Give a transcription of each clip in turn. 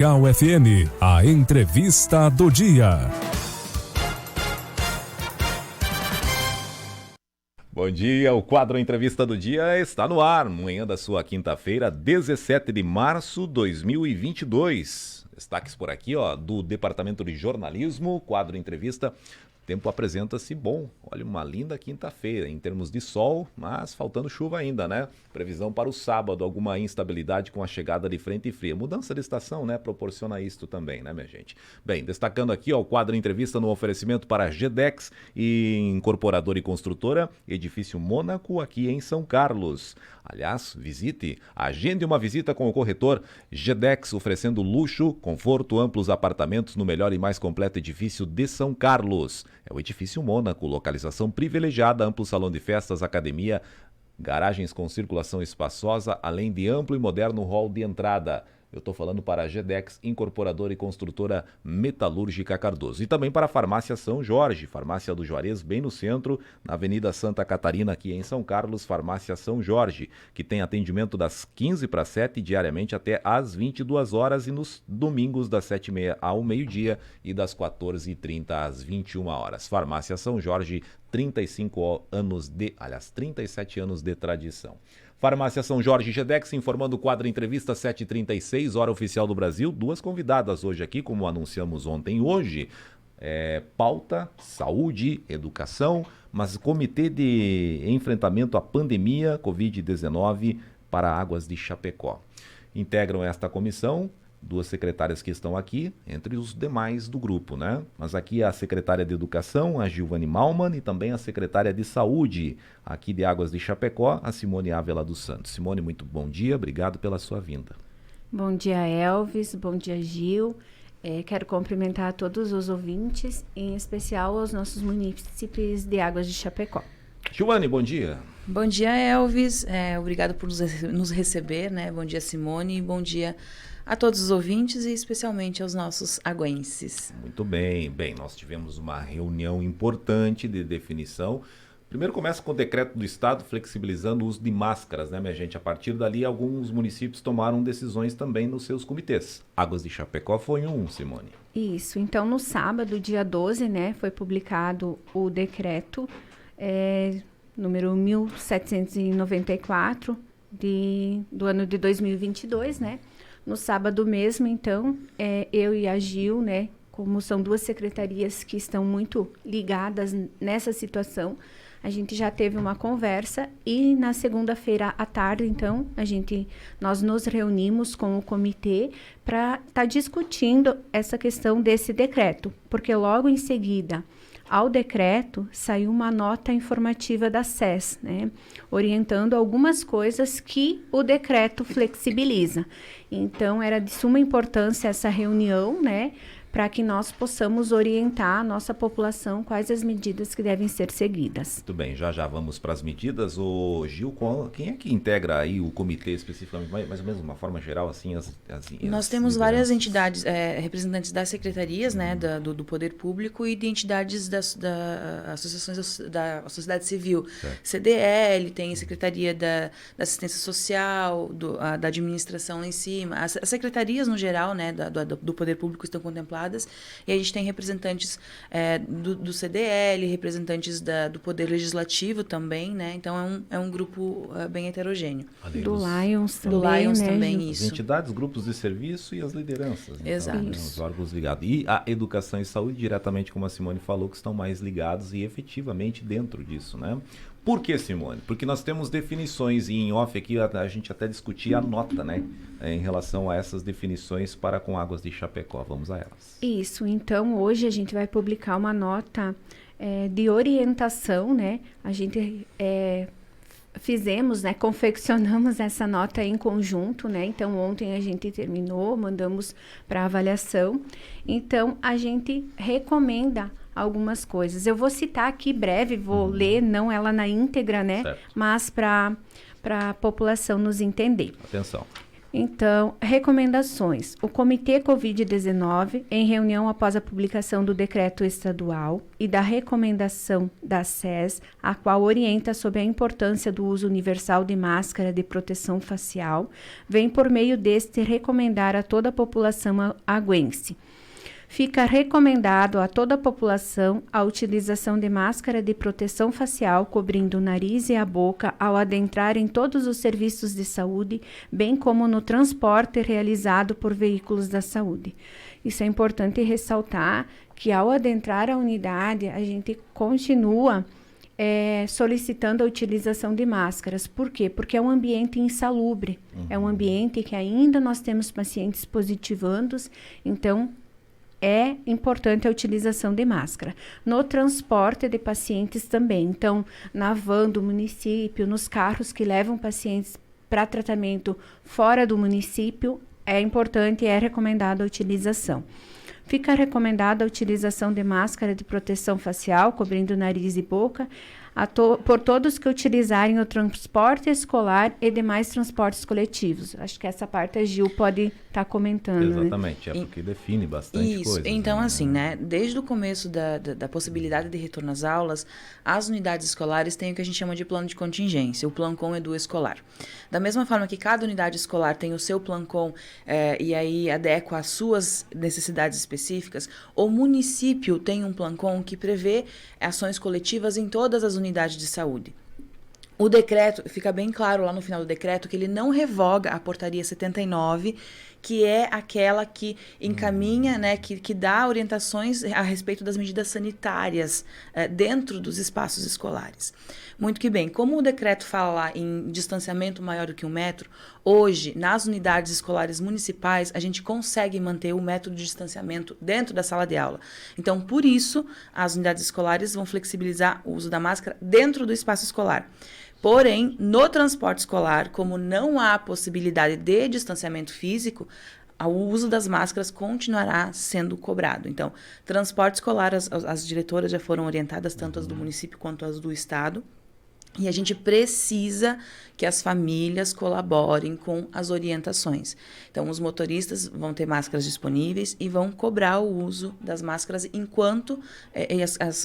FM, a entrevista do dia. Bom dia, o quadro Entrevista do Dia está no ar, manhã da sua quinta-feira, 17 de março de 2022. Destaques por aqui, do Departamento de Jornalismo, quadro Entrevista. O tempo apresenta-se bom, olha, uma linda quinta-feira em termos de sol, mas faltando chuva ainda, né? Previsão para o sábado, alguma instabilidade com a chegada de frente fria. Mudança de estação, né? Proporciona isto também, né, minha gente? Bem, destacando aqui, o quadro Entrevista no oferecimento para a GEDEX e Incorporadora e Construtora, Edifício Mônaco, aqui em São Carlos. Aliás, visite, agende uma visita com o corretor GEDEX, oferecendo luxo, conforto, amplos apartamentos no melhor e mais completo edifício de São Carlos. É o Edifício Mônaco, localização privilegiada, amplo salão de festas, academia, garagens com circulação espaçosa, além de amplo e moderno hall de entrada. Eu estou falando para a GEDEX, Incorporadora e Construtora Metalúrgica Cardoso. E também para a Farmácia São Jorge, Farmácia do Juarez, bem no centro, na Avenida Santa Catarina, aqui em São Carlos, Farmácia São Jorge, que tem atendimento das 15 para 7, diariamente até às 22 horas e nos domingos das 7h30 ao meio-dia e das 14h30 às 21 horas. Farmácia São Jorge, 37 anos de tradição. Farmácia São Jorge GEDEX informando o quadro Entrevista 7h36, hora oficial do Brasil. Duas convidadas hoje aqui, como anunciamos ontem e hoje. Pauta, saúde, educação, mas Comitê de Enfrentamento à Pandemia Covid-19 para Águas de Chapecó. Integram esta comissão duas secretárias que estão aqui, entre os demais do grupo, né? Mas aqui a secretária de Educação, a Gilvane Malman, e também a secretária de Saúde, aqui de Águas de Chapecó, a Simone Ávila dos Santos. Simone, muito bom dia, obrigado pela sua vinda. Bom dia, Elvis, bom dia, Gil. Quero cumprimentar a todos os ouvintes, em especial aos nossos munícipes de Águas de Chapecó. Gilvane, bom dia. Bom dia, Elvis, obrigado por nos receber, né? Bom dia, Simone, e bom dia a todos os ouvintes e especialmente aos nossos aguenses. Muito bem. Bem, nós tivemos uma reunião importante de definição. Primeiro começa com o decreto do Estado flexibilizando o uso de máscaras, né, minha gente? A partir dali, alguns municípios tomaram decisões também nos seus comitês. Águas de Chapecó foi um, Simone. Isso. Então, no sábado, dia 12, né, foi publicado o decreto número 1794 do ano de 2022, né? No sábado mesmo, então, eu e a Gil, né, como são duas secretarias que estão muito ligadas nessa situação, a gente já teve uma conversa e na segunda-feira à tarde, então, nós nos reunimos com o comitê para estar discutindo essa questão desse decreto, porque logo em seguida ao decreto, saiu uma nota informativa da SES, né, orientando algumas coisas que o decreto flexibiliza. Então, era de suma importância essa reunião, né, para que nós possamos orientar a nossa população quais as medidas que devem ser seguidas. Muito bem, já vamos para as medidas. Ô Gil, quem é que integra aí o comitê especificamente, mais ou menos de uma forma geral, assim, Nós temos várias entidades, representantes das secretarias, né, do Poder Público e de entidades das associações da sociedade civil. Certo. CDL, tem a Secretaria da Assistência Social, da administração lá em cima. As secretarias, no geral, né, do Poder Público estão contempladas. E a gente tem representantes do CDL, representantes do Poder Legislativo também, né? Então é um grupo bem heterogêneo. Do Lions também, né? Isso. As entidades, grupos de serviço e as lideranças. Exato. Então, os órgãos ligados. E a educação e saúde, diretamente como a Simone falou, que estão mais ligados e efetivamente dentro disso, né? Por que, Simone? Porque nós temos definições e em off aqui a gente até discutia a nota, né? Em relação a essas definições para com Águas de Chapecó. Vamos a elas. Isso. Então, hoje a gente vai publicar uma nota de orientação, né? A gente fizemos, né? Confeccionamos essa nota em conjunto, né? Então, ontem a gente terminou, mandamos para avaliação. Então, a gente recomenda algumas coisas. Eu vou citar aqui breve, vou ler, não ela na íntegra, né? Certo. Mas para a população nos entender. Atenção. Então, recomendações. O Comitê Covid-19, em reunião após a publicação do decreto estadual e da recomendação da SES, a qual orienta sobre a importância do uso universal de máscara de proteção facial, vem por meio deste recomendar a toda a população aguense. Fica recomendado a toda a população a utilização de máscara de proteção facial cobrindo o nariz e a boca ao adentrar em todos os serviços de saúde, bem como no transporte realizado por veículos da saúde. Isso é importante ressaltar que ao adentrar a unidade, a gente continua solicitando a utilização de máscaras. Por quê? Porque é um ambiente insalubre, é um ambiente que ainda nós temos pacientes positivandos, então é importante a utilização de máscara. No transporte de pacientes também. Então, na van do município, nos carros que levam pacientes para tratamento fora do município, é importante e é recomendada a utilização. Fica recomendada a utilização de máscara de proteção facial, cobrindo nariz e boca, por todos que utilizarem o transporte escolar e demais transportes coletivos. Acho que essa parte a Gil pode estar comentando. Exatamente, né? Porque define bastante Isso, coisa. Então, assim, né, desde o começo da possibilidade de retorno às aulas, as unidades escolares têm o que a gente chama de plano de contingência, o Plancom Edu Escolar. Da mesma forma que cada unidade escolar tem o seu Plancom e aí adequa às suas necessidades específicas, o município tem um Plancom que prevê ações coletivas em todas as unidades de saúde. O decreto, fica bem claro lá no final do decreto, que ele não revoga a portaria 79, que é aquela que encaminha, né, que dá orientações a respeito das medidas sanitárias dentro dos espaços escolares. Muito que bem, como o decreto fala lá em distanciamento maior do que 1 metro, hoje, nas unidades escolares municipais, a gente consegue manter o método de distanciamento dentro da sala de aula. Então, por isso, as unidades escolares vão flexibilizar o uso da máscara dentro do espaço escolar. Porém, no transporte escolar, como não há possibilidade de distanciamento físico, o uso das máscaras continuará sendo cobrado. Então, transporte escolar, as diretoras já foram orientadas, tanto as do município quanto as do estado, e a gente precisa que as famílias colaborem com as orientações. Então, os motoristas vão ter máscaras disponíveis e vão cobrar o uso das máscaras enquanto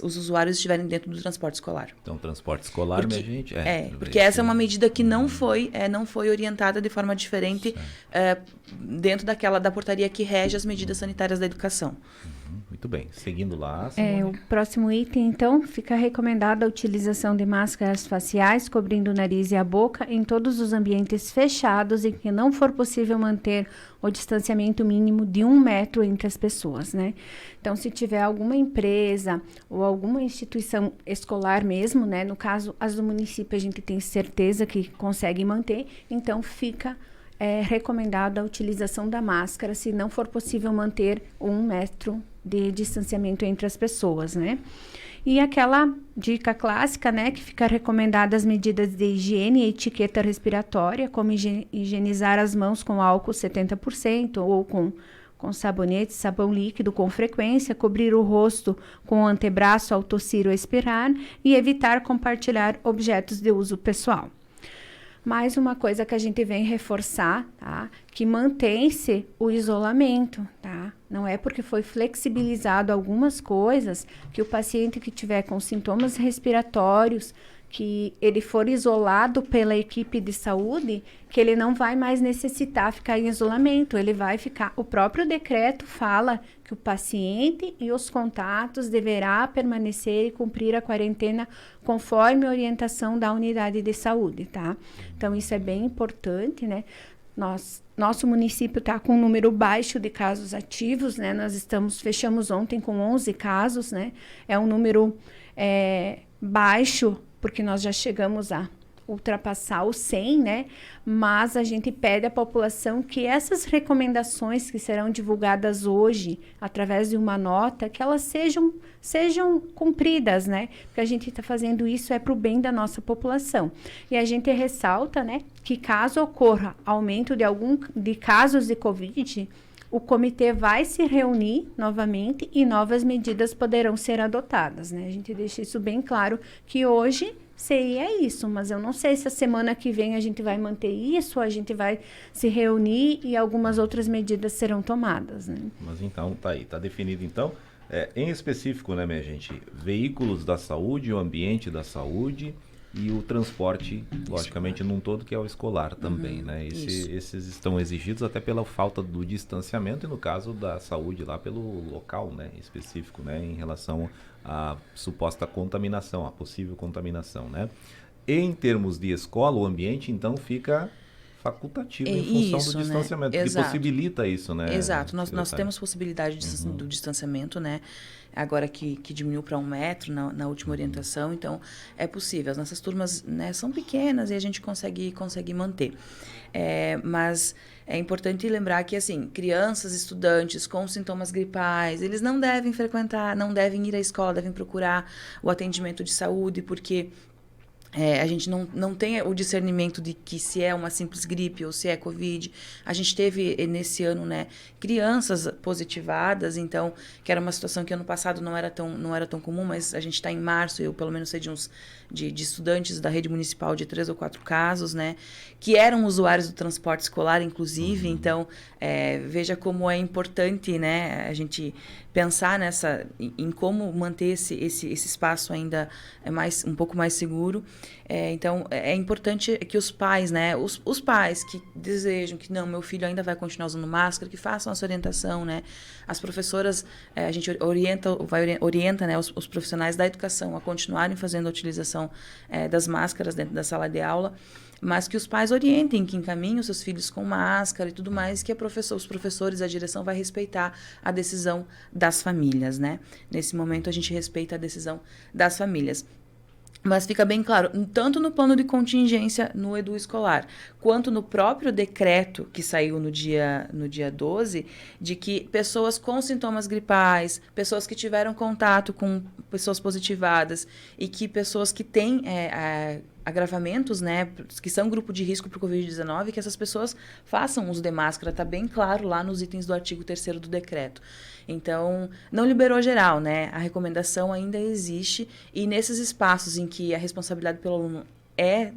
os usuários estiverem dentro do transporte escolar. Então, transporte escolar, minha gente... Porque essa é uma medida que não foi orientada de forma diferente dentro da portaria que rege as medidas sanitárias da educação. Muito bem. Seguindo lá... O próximo item, então, fica recomendada a utilização de máscaras faciais cobrindo o nariz e a boca em todos os ambientes fechados em que não for possível manter o distanciamento mínimo de 1 metro entre as pessoas, né? Então, se tiver alguma empresa ou alguma instituição escolar mesmo, né? No caso, as do município a gente tem certeza que consegue manter, então fica recomendada a utilização da máscara se não for possível manter 1 metro de distanciamento entre as pessoas, né? E aquela dica clássica, né, que fica recomendada as medidas de higiene e etiqueta respiratória, como higienizar as mãos com álcool 70% ou com sabonete, sabão líquido com frequência, cobrir o rosto com o antebraço ao tossir ou expirar e evitar compartilhar objetos de uso pessoal. Mais uma coisa que a gente vem reforçar, tá? Que mantém-se o isolamento, tá? Não é porque foi flexibilizado algumas coisas que o paciente que tiver com sintomas respiratórios, que ele for isolado pela equipe de saúde, que ele não vai mais necessitar ficar em isolamento, ele vai ficar... O próprio decreto fala que o paciente e os contatos deverá permanecer e cumprir a quarentena conforme a orientação da unidade de saúde, tá? Então, isso é bem importante, né? Nosso município está com um número baixo de casos ativos, né? Fechamos ontem com 11 casos, né? É um número baixo, porque nós já chegamos a ultrapassar o 100, né? Mas a gente pede à população que essas recomendações que serão divulgadas hoje, através de uma nota, que elas sejam cumpridas, né? Porque a gente está fazendo isso para o bem da nossa população. E a gente ressalta, né, que caso ocorra aumento de casos de Covid, o comitê vai se reunir novamente e novas medidas poderão ser adotadas, né? A gente deixa isso bem claro que hoje seria isso, mas eu não sei se a semana que vem a gente vai manter isso, a gente vai se reunir e algumas outras medidas serão tomadas, né? Mas então, tá aí, tá definido então. Em específico, né, minha gente, veículos da saúde, o ambiente da saúde e o transporte, logicamente, num todo, que é o escolar também, né? Esses estão exigidos até pela falta do distanciamento e, no caso da saúde, lá pelo local, né, específico, né, em relação à suposta contaminação, a possível contaminação, né? Em termos de escola, o ambiente, então, fica facultativo em função do distanciamento, né? que possibilita isso, né? Exato, nós temos possibilidade do distanciamento, né? Agora que diminuiu para 1 metro na última orientação, então é possível. As nossas turmas, né, são pequenas e a gente consegue manter. Mas é importante lembrar que, assim, crianças, estudantes com sintomas gripais, eles não devem frequentar, não devem ir à escola, devem procurar o atendimento de saúde, porque a gente não tem o discernimento de que se é uma simples gripe ou se é Covid. A gente teve, nesse ano, né, crianças positivadas, então, que era uma situação que ano passado não era tão comum, mas a gente está em março, eu pelo menos sei de estudantes da rede municipal de 3 ou 4 casos, né, que eram usuários do transporte escolar, inclusive. Então, veja como é importante, né, a gente pensar em como manter esse espaço ainda um pouco mais seguro. Então, é importante que os pais, né, os pais que desejam que não, meu filho ainda vai continuar usando máscara, que façam essa orientação, né. As professoras, a gente orienta, né, os profissionais da educação a continuarem fazendo a utilização das máscaras dentro da sala de aula, mas que os pais orientem, que encaminhem os seus filhos com máscara e tudo mais, que os professores, a direção vai respeitar a decisão das famílias, né? Nesse momento, a gente respeita a decisão das famílias. Mas fica bem claro, tanto no plano de contingência no Edu Escolar, quanto no próprio decreto que saiu no dia 12, de que pessoas com sintomas gripais, pessoas que tiveram contato com pessoas positivadas e que pessoas que têm agravamentos, né, que são grupo de risco para o Covid-19, que essas pessoas façam uso de máscara. Está bem claro lá nos itens do artigo 3º do decreto. Então, não liberou geral, né? A recomendação ainda existe, e nesses espaços em que a responsabilidade pelo aluno é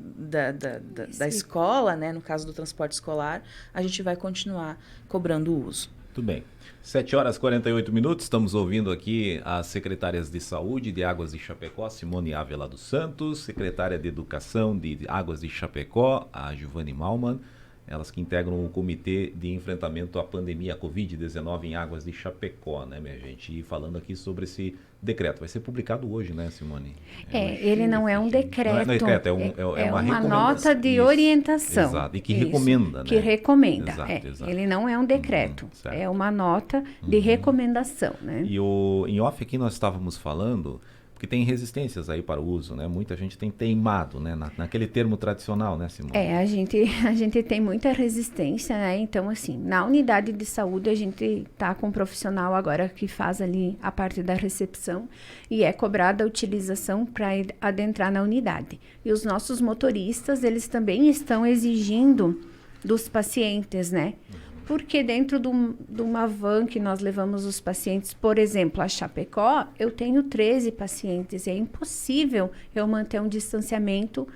da escola, né, no caso do transporte escolar, a gente vai continuar cobrando o uso. Tudo bem. 7h48, estamos ouvindo aqui as secretárias de Saúde de Águas de Chapecó, Simone Ávila dos Santos, secretária de Educação de Águas de Chapecó, a Giovanni Malman, elas que integram o Comitê de Enfrentamento à Pandemia Covid-19 em Águas de Chapecó, né, minha gente? E falando aqui sobre esse decreto. Vai ser publicado hoje, né, Simone? Ele não é um decreto. Não é decreto, é uma nota de orientação. Exato, e que recomenda, né? Que recomenda, exato. Ele não é um decreto, é uma nota de recomendação, né? E em off aqui nós estávamos falando, porque tem resistências aí para o uso, né? Muita gente tem teimado, né? Naquele termo tradicional, né, Simone? A gente tem muita resistência, né? Então, assim, na unidade de saúde a gente tá com um profissional agora que faz ali a parte da recepção e é cobrada a utilização para adentrar na unidade. E os nossos motoristas, eles também estão exigindo dos pacientes, né? Porque dentro de uma van que nós levamos os pacientes, por exemplo, a Chapecó, eu tenho 13 pacientes e é impossível eu manter um distanciamento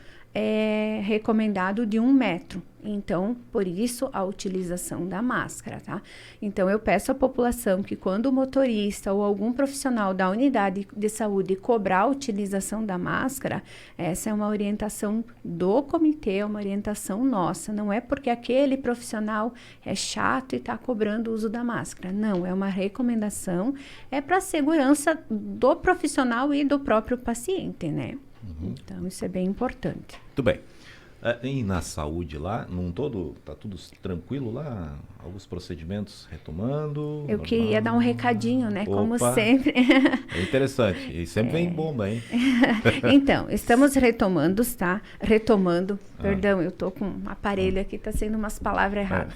recomendado de 1 metro. Então, por isso, a utilização da máscara, tá? Então, eu peço à população que quando o motorista ou algum profissional da unidade de saúde cobrar a utilização da máscara, essa é uma orientação do comitê, é uma orientação nossa. Não é porque aquele profissional é chato e está cobrando o uso da máscara. Não, é uma recomendação, é para a segurança do profissional e do próprio paciente, né? Então, isso é bem importante. Muito bem. E na saúde lá, num todo, tá tudo tranquilo lá? Alguns procedimentos retomando? Eu queria dar um recadinho, né? Opa, como sempre. É interessante. E sempre vem bomba, hein? Então, estamos retomando, tá? Perdão, eu tô com um aparelho aqui, tá sendo umas palavras erradas.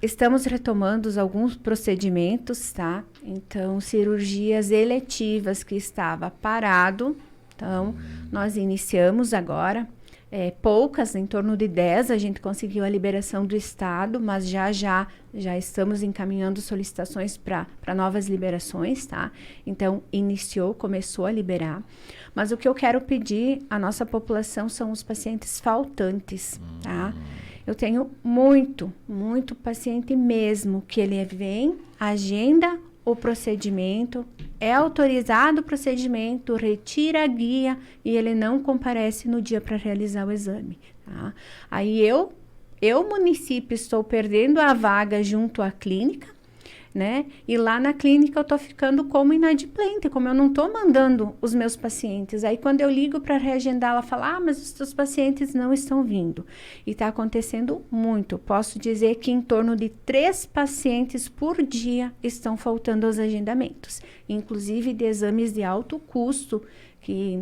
Estamos retomando alguns procedimentos, tá? Então, cirurgias eletivas que estava parado. Então, nós iniciamos agora. poucas, em torno de 10, a gente conseguiu a liberação do Estado, mas já estamos encaminhando solicitações para novas liberações, tá? Então, começou a liberar. Mas o que eu quero pedir à nossa população são os pacientes faltantes, tá? Eu tenho muito paciente mesmo, que ele vem, agenda o procedimento, é autorizado o procedimento, retira a guia e ele não comparece no dia para realizar o exame, tá? Aí eu, município, estou perdendo a vaga junto à clínica, né? E lá na clínica eu tô ficando como inadimplente, como eu não tô mandando os meus pacientes. Aí quando eu ligo para reagendar, ela fala, mas os teus pacientes não estão vindo. E tá acontecendo muito. Posso dizer que em torno de 3 pacientes por dia estão faltando aos agendamentos. Inclusive de exames de alto custo, que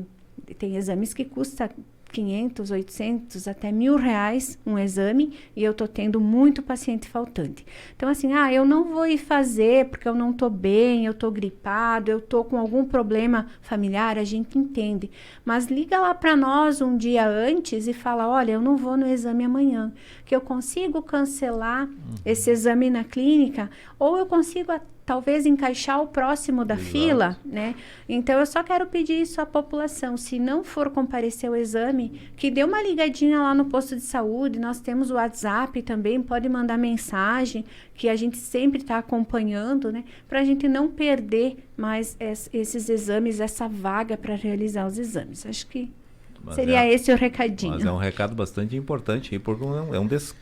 tem exames que custam 500, 800, até R$1.000 um exame, e eu tô tendo muito paciente faltante. Então, assim, eu não vou ir fazer porque eu não tô bem, eu tô gripado, eu tô com algum problema familiar, a gente entende. Mas liga lá para nós um dia antes e fala, olha, eu não vou no exame amanhã, que eu consigo cancelar esse exame na clínica, ou eu consigo talvez encaixar o próximo da fila, né? Então, eu só quero pedir isso à população. Se não for comparecer ao exame, que dê uma ligadinha lá no posto de saúde. Nós temos o WhatsApp também, pode mandar mensagem, que a gente sempre está acompanhando, né? Para a gente não perder mais esses exames, essa vaga para realizar os exames. Acho que seria esse o recadinho. Mas é um recado bastante importante aí, porque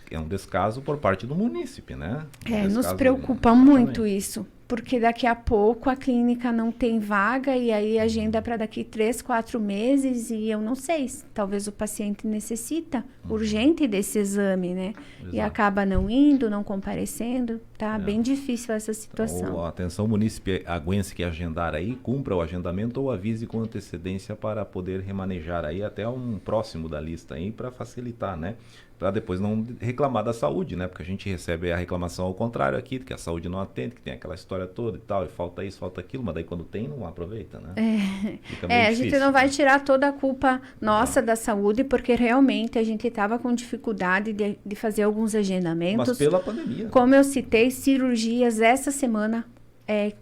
é um descaso por parte do munícipe, né? Nos preocupa muito isso. Porque daqui a pouco a clínica não tem vaga e aí agenda para daqui 3, 4 meses e eu não sei, talvez o paciente necessita urgente desse exame, né? Exato. E acaba não indo, não comparecendo, tá bem difícil essa situação. Então, atenção, munícipe aguense que agendar aí, cumpra o agendamento ou avise com antecedência para poder remanejar aí até um próximo da lista aí para facilitar, né? Para depois não reclamar da saúde, né? Porque a gente recebe a reclamação ao contrário aqui, que a saúde não atende, que tem aquela história toda e tal, e falta isso, falta aquilo, mas daí quando tem, não aproveita, né? A gente não vai tirar toda a culpa nossa da saúde, porque realmente a gente estava com dificuldade de fazer alguns agendamentos. Mas pela pandemia. Como eu citei, cirurgias essa semana,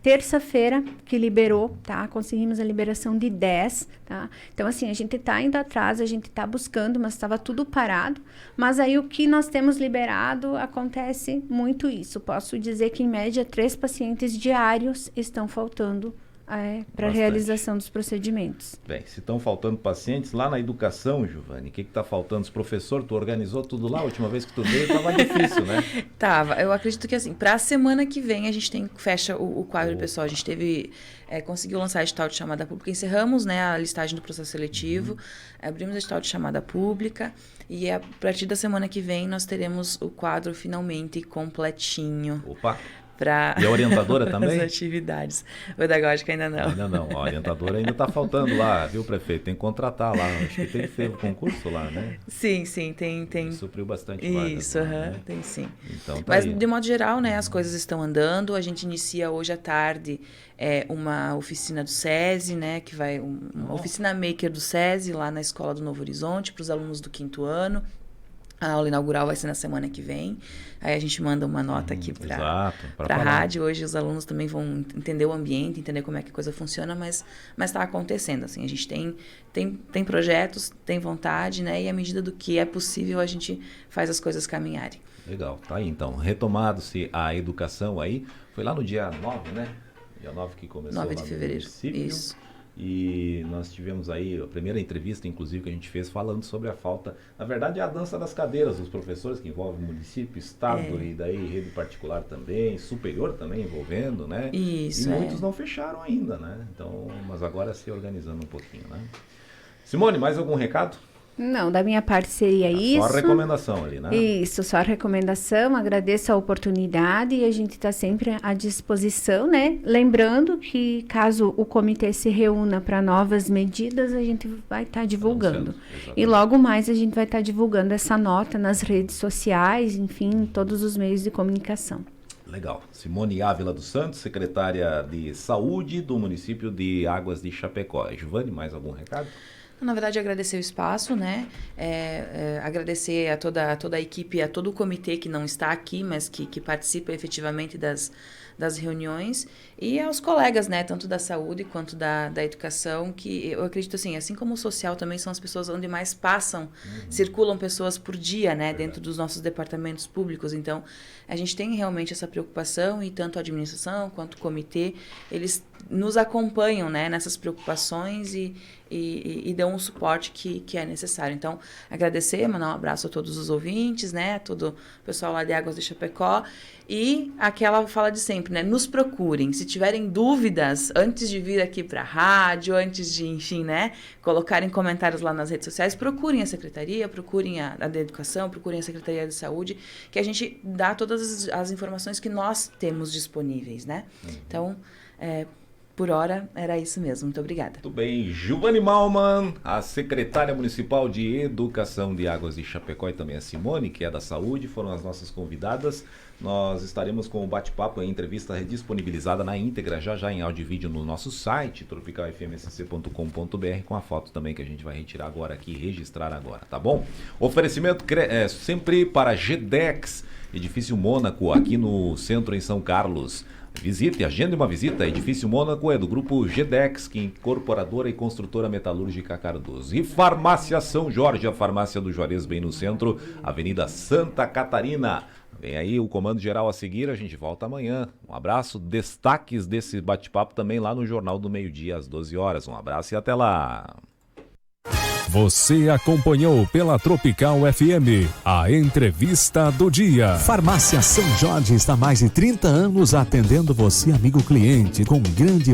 terça-feira que liberou, tá? Conseguimos a liberação de 10, tá? Então, assim, a gente tá indo atrás, a gente tá buscando, mas estava tudo parado. Mas aí o que nós temos liberado, acontece muito isso. Posso dizer que, em média, 3 pacientes diários estão faltando para a realização dos procedimentos. Bem, se estão faltando pacientes, lá na educação, Giovani, o que está faltando? Os professores, tu organizou tudo lá? A última vez que tu veio estava difícil, né? Tava. Eu acredito que, assim, para a semana que vem a gente fecha o quadro, pessoal. A gente conseguiu lançar a edital de chamada pública. Encerramos, né, a listagem do processo seletivo, abrimos a edital de chamada pública e a partir da semana que vem nós teremos o quadro finalmente completinho. Opa! E a orientadora também? As atividades. Pedagógica ainda não. Ainda não. A orientadora ainda está faltando lá, viu, prefeito? Tem que contratar lá. Acho que teve concurso lá, né? Sim, tem. Supriu bastante vagas. Isso, né? tem sim. Então, tá. Mas, aí, de modo geral, né, as coisas estão andando. A gente inicia hoje à tarde uma oficina do SESI, né, que vai uma oficina maker do SESI lá na Escola do Novo Horizonte para os alunos do 5º ano. A aula inaugural vai ser na semana que vem. Aí a gente manda uma nota aqui para a rádio. Hoje os alunos também vão entender o ambiente, entender como é que a coisa funciona, mas está acontecendo. Assim, a gente tem projetos, tem vontade, né? E à medida do que é possível, a gente faz as coisas caminharem. Legal, tá aí então. Retomado-se a educação aí. Foi lá no dia 9, né? Dia 9 que começou. 9 de fevereiro, isso. E nós tivemos aí a primeira entrevista, inclusive, que a gente fez falando sobre a falta. Na verdade, é a dança das cadeiras dos professores, que envolve município, estado e daí rede particular também, superior também envolvendo, né? Isso. E muitos não fecharam ainda, né? Então, mas agora se organizando um pouquinho, né? Simone, mais algum recado? Não, da minha parte seria isso. Só a recomendação ali, né? Isso, só a recomendação. Agradeço a oportunidade e a gente está sempre à disposição, né? Lembrando que caso o comitê se reúna para novas medidas, a gente vai estar divulgando. E logo mais a gente vai estar divulgando essa nota nas redes sociais, enfim, em todos os meios de comunicação. Legal. Simone Ávila dos Santos, secretária de Saúde do município de Águas de Chapecó. Giovani, mais algum recado? Na verdade, agradecer o espaço, né? Agradecer a toda a equipe, a todo o comitê que não está aqui, mas que participa efetivamente das reuniões, e aos colegas, né, tanto da saúde quanto da educação, que eu acredito assim como o social também são as pessoas onde mais passam, circulam pessoas por dia, né, dentro dos nossos departamentos públicos. Então, a gente tem realmente essa preocupação, e tanto a administração quanto o comitê, eles nos acompanham, né, nessas preocupações e dão o suporte que é necessário. Então, agradecer, mandar um abraço a todos os ouvintes, né, todo o pessoal lá de Águas de Chapecó, e aquela fala de sempre, né, nos procurem. Se tiverem dúvidas, antes de vir aqui para a rádio, antes de, enfim, né, colocarem comentários lá nas redes sociais, procurem a secretaria, procurem a da Educação, procurem a Secretaria de Saúde, que a gente dá todas as informações que nós temos disponíveis, né? Então, por hora, era isso mesmo. Muito obrigada. Muito bem. Giovanni Malman, a secretária municipal de Educação de Águas de Chapecó, e também a Simone, que é da Saúde, foram as nossas convidadas. Nós estaremos com o bate-papo, a entrevista disponibilizada na íntegra, já em áudio e vídeo no nosso site, tropicalfmsc.com.br, com a foto também que a gente vai retirar agora aqui, registrar agora, tá bom? Oferecimento sempre para GDEX, Edifício Mônaco, aqui no centro em São Carlos. Visite, agende uma visita. Edifício Mônaco é do grupo GDEX, que é incorporadora e construtora metalúrgica Cardoso. E Farmácia São Jorge, a farmácia do Juarez, bem no centro, Avenida Santa Catarina. Vem aí o comando geral a seguir, a gente volta amanhã. Um abraço, destaques desse bate-papo também lá no Jornal do Meio-Dia, às 12 horas. Um abraço e até lá. Você acompanhou pela Tropical FM a entrevista do dia. Farmácia São Jorge está há mais de 30 anos atendendo você, amigo cliente, com grande variedade